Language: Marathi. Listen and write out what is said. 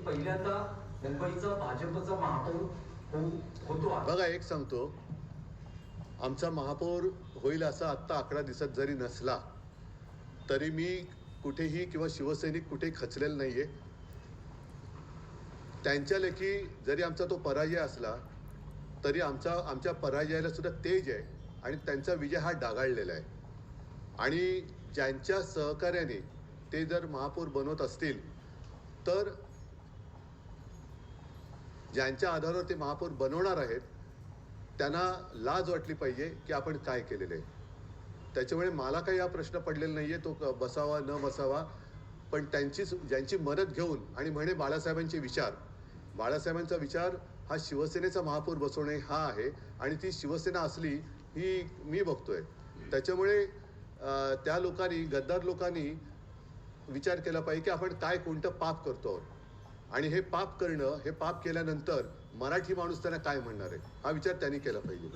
पहिल्यांदा मुंबईचा भाजपचा महापौर होतो. बघा, एक सांगतो, आमचा महापौर होईल असा आत्ता आकडा दिसत जरी नसला तरी मी कुठेही किंवा शिवसैनिक कुठे खचलेलं नाहीये. त्यांच्या लेखी जरी आमचा तो पराजय असला तरी आमच्या पराजयाला सुद्धा तेज आहे आणि त्यांचा विजय हा डागाळलेला आहे. आणि ज्यांच्या सहकार्याने ते जर महापौर बनवत असतील तर ज्यांच्या आधारावर ते महापौर बनवणार आहेत त्यांना लाज वाटली पाहिजे की आपण काय केलेलं आहे. त्याच्यामुळे मला काही हा प्रश्न पडलेला नाही आहे तो बसावा न बसावा, पण ज्यांची मदत घेऊन आणि म्हणे बाळासाहेबांचा विचार हा शिवसेनेचा महापौर बसवणे हा आहे आणि ती शिवसेना असली ही मी बघतोय. त्याच्यामुळे त्या लोकांनी, गद्दार लोकांनी विचार केला पाहिजे की आपण काय कोणतं पाप करतो आणि हे पाप केल्यानंतर मराठी माणूस त्यांना काय म्हणणार आहे, हा विचार त्यांनी केला पाहिजे.